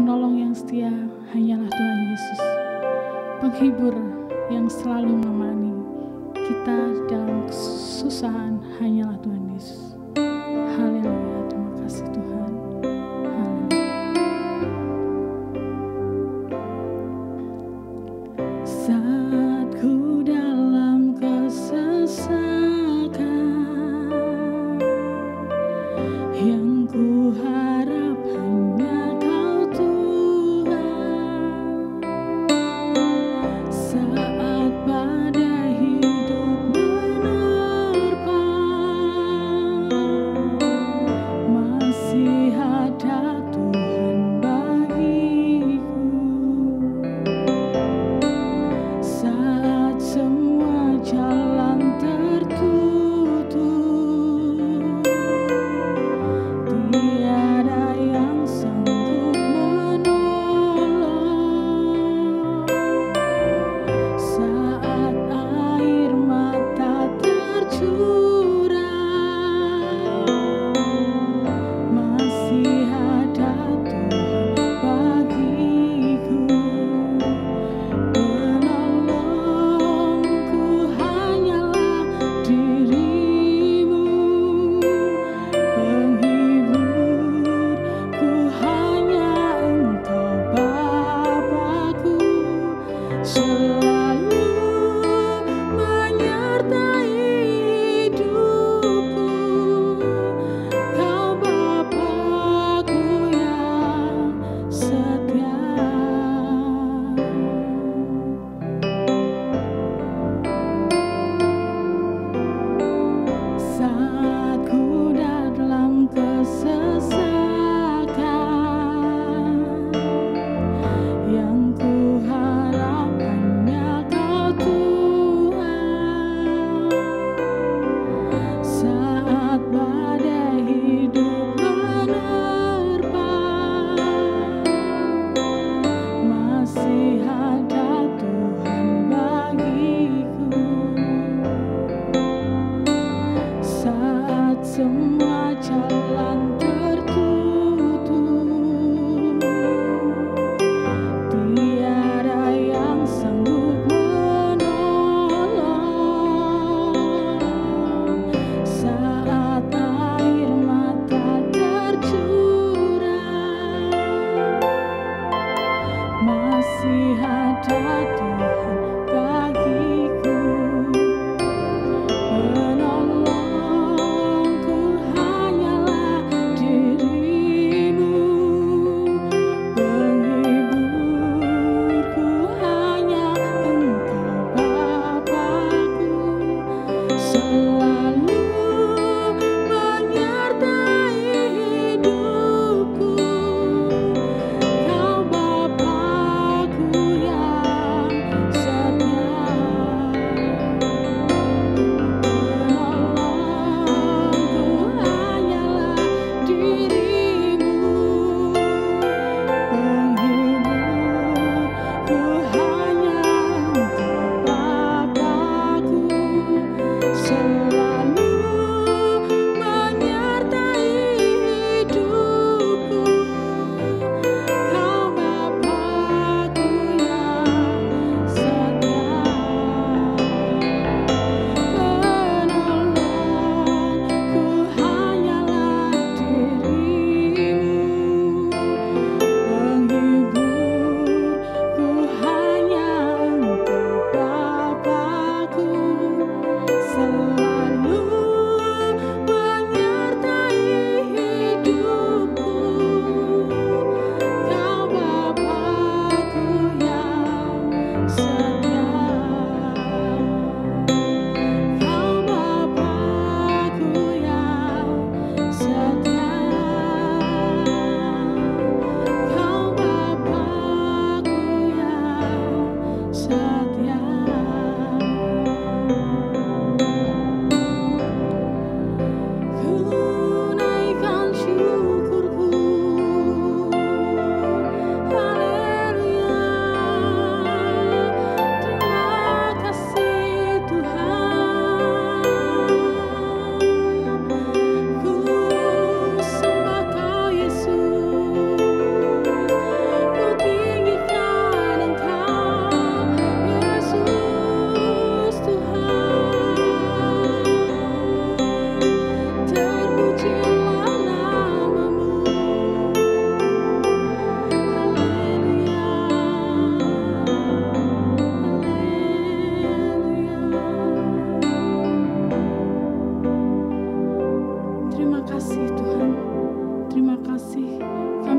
penolong yang setia hanyalah Tuhan Yesus. Penghibur yang selalu menemani kita dalam kesusahan hanyalah Tuhan Yesus. Haleluya, terima kasih Tuhan. Haleluya. Saat ku dalam kesesakan, yang ku harap hanya Kau Tuhan. Saat badai hidup menerpa,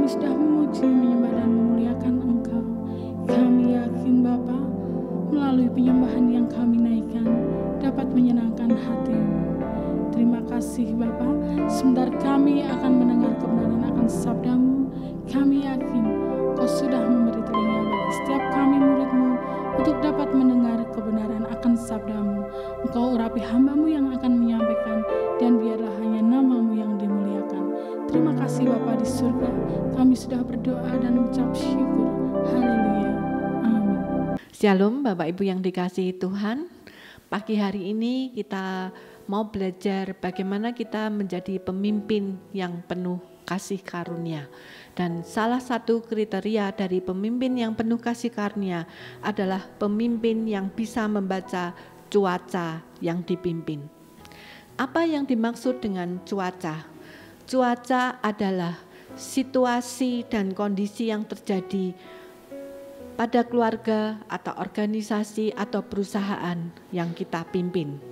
kami sudah memuji, menyembah dan memuliakan Engkau. Kami yakin Bapa, melalui penyembahan yang kami naikkan dapat menyenangkan hati-Mu. Terima kasih Bapa, sebentar kami akan mendengar kebenaran akan sabda-Mu. Kami yakin Kau sudah memberi telinga bagi setiap kami murid-Mu untuk dapat mendengar kebenaran akan sabda-Mu. Engkau urapi hamba-Mu yang akan menyampaikan, dan biarlah hanya nama-Mu yang dimuliakan. Terima kasih Bapa di surga, kami sudah berdoa dan mengucap syukur. Haleluya, amin. Shalom Bapak Ibu yang dikasihi Tuhan. Pagi hari ini kita mau belajar bagaimana kita menjadi pemimpin yang penuh kasih karunia. Dan salah satu kriteria dari pemimpin yang penuh kasih karunia adalah pemimpin yang bisa membaca cuaca yang dipimpin. Apa yang dimaksud dengan cuaca? Cuaca adalah situasi dan kondisi yang terjadi pada keluarga atau organisasi atau perusahaan yang kita pimpin.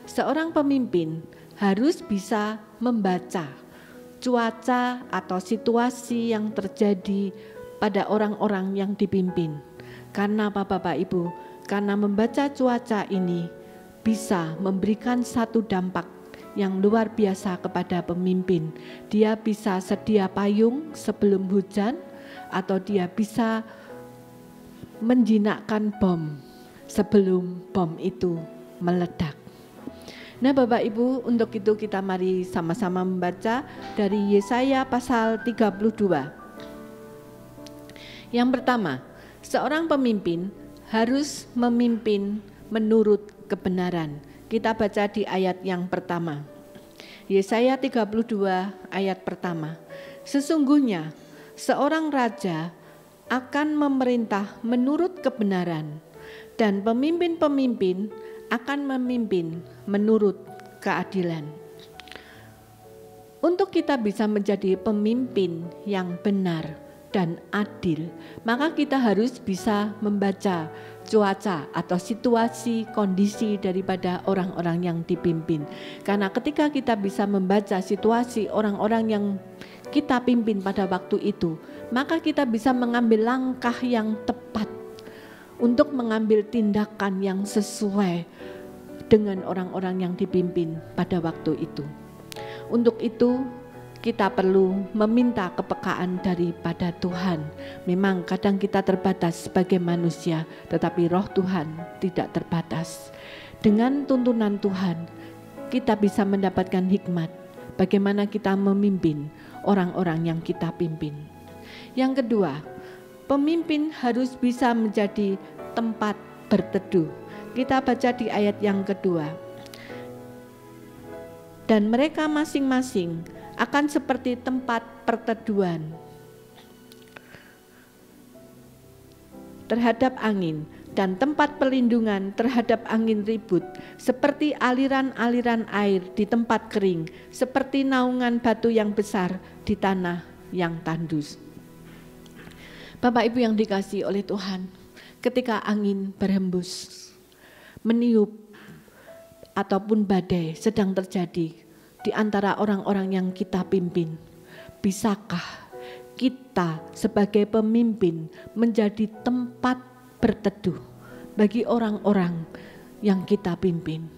Seorang pemimpin harus bisa membaca cuaca atau situasi yang terjadi pada orang-orang yang dipimpin. Karena apa Bapak Ibu? Karena membaca cuaca ini bisa memberikan satu dampak yang luar biasa kepada pemimpin. Dia bisa sedia payung sebelum hujan, atau dia bisa menjinakkan bom sebelum bom itu meledak. Nah Bapak Ibu, untuk itu kita mari sama-sama membaca dari Yesaya pasal 32. Yang pertama, seorang pemimpin harus memimpin menurut kebenaran. Kita baca di ayat yang pertama. Yesaya 32 ayat pertama. Sesungguhnya seorang raja akan memerintah menurut kebenaran, dan pemimpin-pemimpin akan memimpin menurut keadilan. Untuk kita bisa menjadi pemimpin yang benar dan adil, maka kita harus bisa membaca cuaca atau situasi kondisi daripada orang-orang yang dipimpin. Karena ketika kita bisa membaca situasi orang-orang yang kita pimpin pada waktu itu, maka kita bisa mengambil langkah yang tepat untuk mengambil tindakan yang sesuai dengan orang-orang yang dipimpin pada waktu itu. Untuk itu kita perlu meminta kepekaan daripada Tuhan. Memang kadang kita terbatas sebagai manusia, tetapi roh Tuhan tidak terbatas. Dengan tuntunan Tuhan, kita bisa mendapatkan hikmat bagaimana kita memimpin orang-orang yang kita pimpin. Yang kedua, pemimpin harus bisa menjadi tempat berteduh. Kita baca di ayat yang kedua. Dan mereka masing-masing akan seperti tempat perteduhan terhadap angin, dan tempat perlindungan terhadap angin ribut, seperti aliran-aliran air di tempat kering, seperti naungan batu yang besar di tanah yang tandus. Bapak Ibu yang dikasihi oleh Tuhan, ketika angin berhembus, meniup, ataupun badai sedang terjadi di antara orang-orang yang kita pimpin, bisakah kita sebagai pemimpin menjadi tempat berteduh bagi orang-orang yang kita pimpin?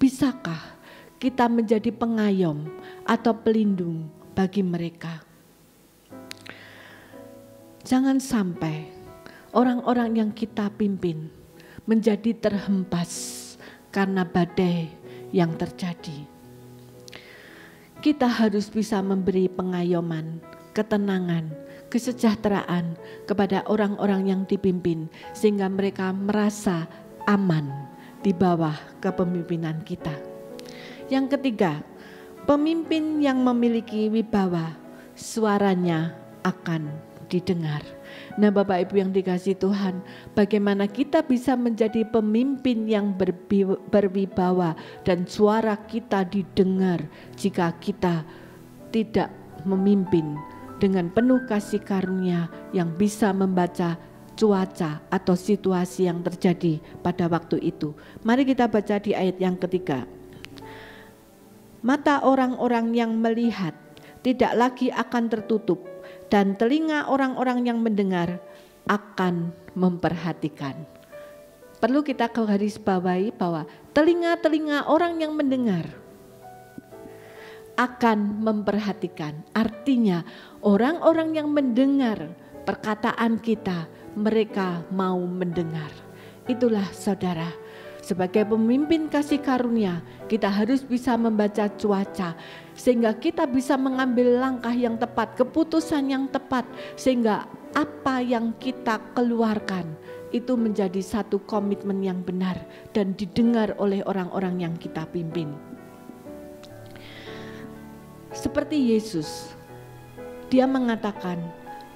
Bisakah kita menjadi pengayom atau pelindung bagi mereka? Jangan sampai orang-orang yang kita pimpin menjadi terhempas karena badai yang terjadi. Kita harus bisa memberi pengayoman, ketenangan, kesejahteraan kepada orang-orang yang dipimpin, sehingga mereka merasa aman di bawah kepemimpinan kita. Yang ketiga, pemimpin yang memiliki wibawa, suaranya akan didengar. Nah Bapak Ibu yang dikasihi Tuhan, bagaimana kita bisa menjadi pemimpin yang berwibawa dan suara kita didengar jika kita tidak memimpin dengan penuh kasih karunia yang bisa membaca cuaca atau situasi yang terjadi pada waktu itu. Mari kita baca di ayat yang ketiga. Mata orang-orang yang melihat tidak lagi akan tertutup, dan telinga orang-orang yang mendengar akan memperhatikan. Perlu kita garisbawahi bahwa telinga-telinga orang yang mendengar akan memperhatikan. Artinya orang-orang yang mendengar perkataan kita, mereka mau mendengar. Itulah saudara, sebagai pemimpin kasih karunia, kita harus bisa membaca cuaca, sehingga kita bisa mengambil langkah yang tepat, keputusan yang tepat, sehingga apa yang kita keluarkan itu menjadi satu komitmen yang benar dan didengar oleh orang-orang yang kita pimpin. Seperti Yesus, dia mengatakan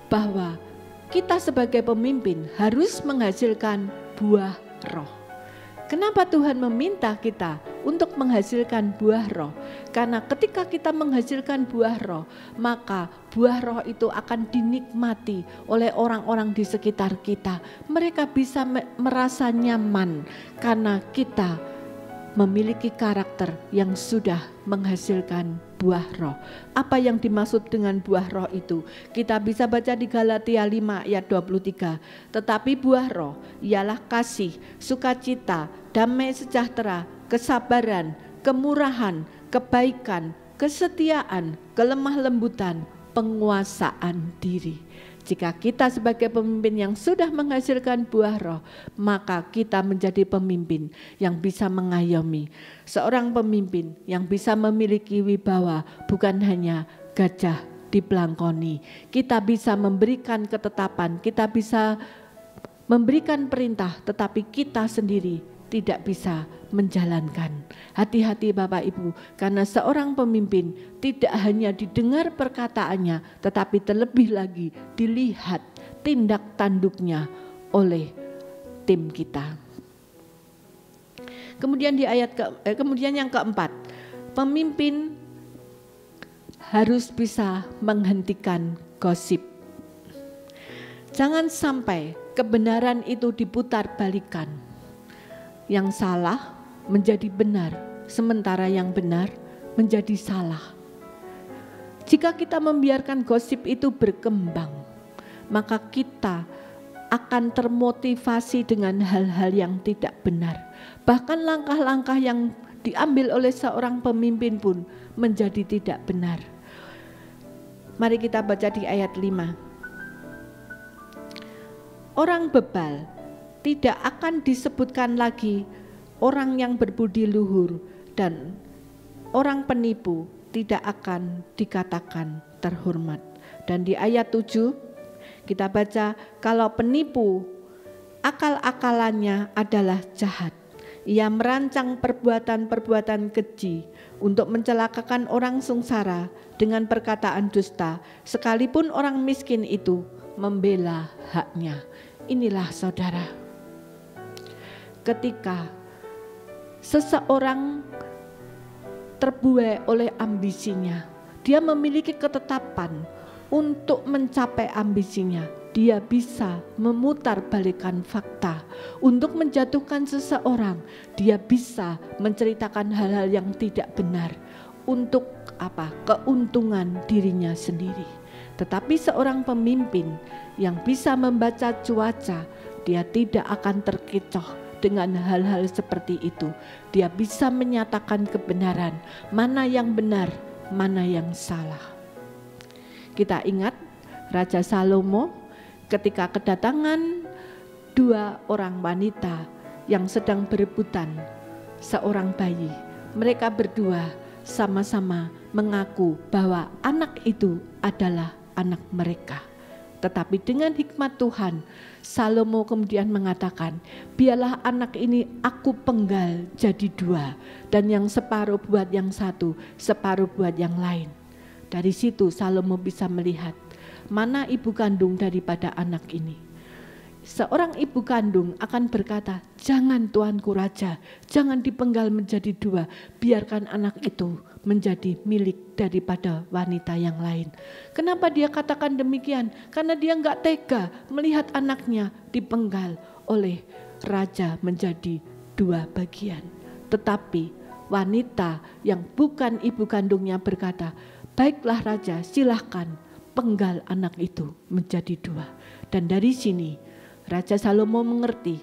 bahwa kita sebagai pemimpin harus menghasilkan buah roh. Kenapa Tuhan meminta kita untuk menghasilkan buah roh? Karena ketika kita menghasilkan buah roh, maka buah roh itu akan dinikmati oleh orang-orang di sekitar kita. Mereka bisa merasa nyaman karena kita memiliki karakter yang sudah menghasilkan buah roh. Apa yang dimaksud dengan buah roh itu? Kita bisa baca di Galatia 5 ayat 23. Tetapi buah roh ialah kasih, sukacita, damai sejahtera, kesabaran, kemurahan, kebaikan, kesetiaan, kelemah lembutan, penguasaan diri. Jika kita sebagai pemimpin yang sudah menghasilkan buah roh, maka kita menjadi pemimpin yang bisa mengayomi. Seorang pemimpin yang bisa memiliki wibawa, bukan hanya gajah dibelangkoni. Kita bisa memberikan ketetapan, kita bisa memberikan perintah, tetapi kita sendiri tidak bisa menjalankan. Hati-hati Bapak Ibu, karena seorang pemimpin tidak hanya didengar perkataannya, tetapi terlebih lagi dilihat tindak tanduknya oleh tim kita. Kemudian kemudian yang keempat, pemimpin harus bisa menghentikan gosip. Jangan sampai kebenaran itu diputar balikan. Yang salah menjadi benar, sementara yang benar menjadi salah. Jika kita membiarkan gosip itu berkembang, maka kita akan termotivasi dengan hal-hal yang tidak benar. Bahkan langkah-langkah yang diambil oleh seorang pemimpin pun menjadi tidak benar. Mari kita baca di ayat 5. Orang bebal tidak akan disebutkan lagi orang yang berbudi luhur, dan orang penipu tidak akan dikatakan terhormat. Dan di ayat 7 kita baca, kalau penipu akal-akalannya adalah jahat. Ia merancang perbuatan-perbuatan keji untuk mencelakakan orang sengsara dengan perkataan dusta, sekalipun orang miskin itu membela haknya. Inilah saudara, ketika seseorang terbuai oleh ambisinya, dia memiliki ketetapan untuk mencapai ambisinya, dia bisa memutarbalikkan fakta untuk menjatuhkan seseorang. Dia bisa menceritakan hal-hal yang tidak benar untuk keuntungan dirinya sendiri. Tetapi seorang pemimpin yang bisa membaca cuaca, dia tidak akan terkecoh dengan hal-hal seperti itu. Dia bisa menyatakan kebenaran, mana yang benar, mana yang salah. Kita ingat Raja Salomo ketika kedatangan dua orang wanita yang sedang berebutan seorang bayi. Mereka berdua sama-sama mengaku bahwa anak itu adalah anak mereka. Tetapi dengan hikmat Tuhan, Salomo kemudian mengatakan, biarlah anak ini aku penggal jadi dua, dan yang separuh buat yang satu, separuh buat yang lain. Dari situ Salomo bisa melihat mana ibu kandung daripada anak ini. Seorang ibu kandung akan berkata, jangan tuanku raja, jangan dipenggal menjadi dua, biarkan anak itu menjadi milik daripada wanita yang lain. Kenapa dia katakan demikian? Karena dia enggak tega melihat anaknya dipenggal oleh raja menjadi dua bagian. Tetapi wanita yang bukan ibu kandungnya berkata, baiklah raja, silahkan penggal anak itu menjadi 2. Dan dari sini Raja Salomo mengerti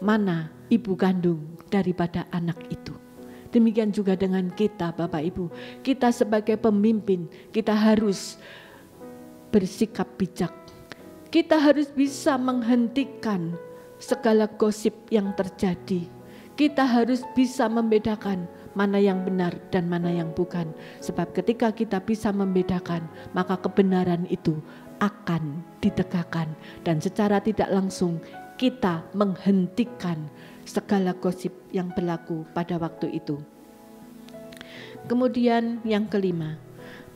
mana ibu kandung daripada anak itu. Demikian juga dengan kita Bapak Ibu. Kita sebagai pemimpin, kita harus bersikap bijak. Kita harus bisa menghentikan segala gosip yang terjadi. Kita harus bisa membedakan mana yang benar dan mana yang bukan. Sebab ketika kita bisa membedakan, maka kebenaran itu akan ditegakkan. Dan secara tidak langsung kita menghentikan segala gosip yang berlaku pada waktu itu. Kemudian yang kelima,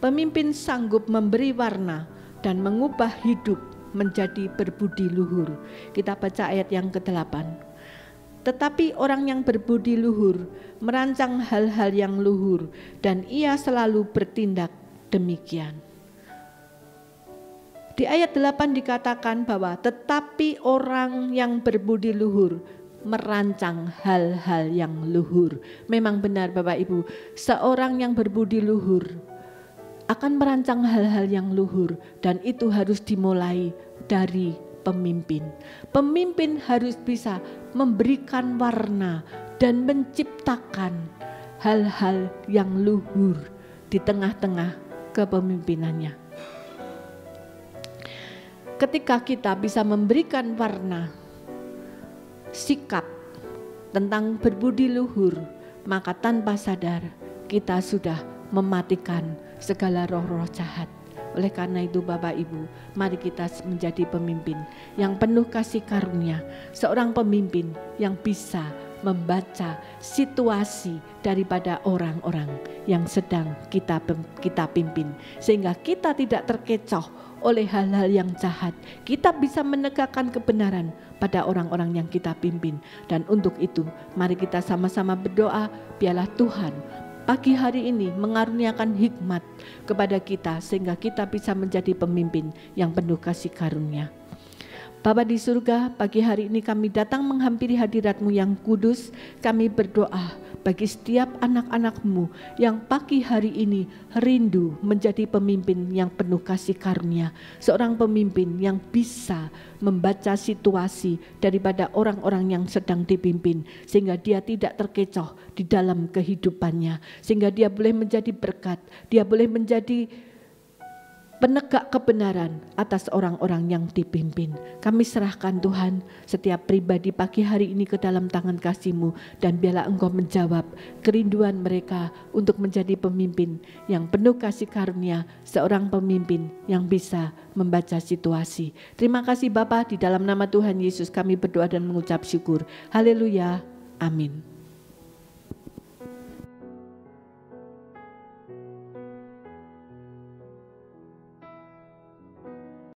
pemimpin sanggup memberi warna dan mengubah hidup menjadi berbudi luhur. Kita baca ayat yang ke-8. Tetapi orang yang berbudi luhur merancang hal-hal yang luhur, dan ia selalu bertindak demikian. Di ayat 8 dikatakan bahwa tetapi orang yang berbudi luhur merancang hal-hal yang luhur. Memang benar Bapak Ibu, seorang yang berbudi luhur akan merancang hal-hal yang luhur, dan itu harus dimulai dari pemimpin. Pemimpin harus bisa memberikan warna dan menciptakan hal-hal yang luhur di tengah-tengah kepemimpinannya. Ketika kita bisa memberikan warna sikap tentang berbudi luhur, maka tanpa sadar kita sudah mematikan segala roh-roh jahat. Oleh karena itu Bapak Ibu, mari kita menjadi pemimpin yang penuh kasih karunia, seorang pemimpin yang bisa membaca situasi daripada orang-orang yang sedang kita pimpin, sehingga kita tidak terkecoh oleh hal-hal yang jahat. Kita bisa menegakkan kebenaran pada orang-orang yang kita pimpin. Dan untuk itu mari kita sama-sama berdoa, biarlah Tuhan pagi hari ini mengaruniakan hikmat kepada kita, sehingga kita bisa menjadi pemimpin yang penuh kasih karunia. Bapa di surga, pagi hari ini kami datang menghampiri hadirat-Mu yang kudus. Kami berdoa bagi setiap anak-anak-Mu yang pagi hari ini rindu menjadi pemimpin yang penuh kasih karunia. Seorang pemimpin yang bisa membaca situasi daripada orang-orang yang sedang dipimpin, sehingga dia tidak terkecoh di dalam kehidupannya, sehingga dia boleh menjadi berkat, dia boleh menjadi penegak kebenaran atas orang-orang yang dipimpin. Kami serahkan Tuhan setiap pribadi pagi hari ini ke dalam tangan kasih-Mu, dan biarlah Engkau menjawab kerinduan mereka untuk menjadi pemimpin yang penuh kasih karunia, seorang pemimpin yang bisa membaca situasi. Terima kasih Bapa, di dalam nama Tuhan Yesus kami berdoa dan mengucap syukur. Haleluya, amin.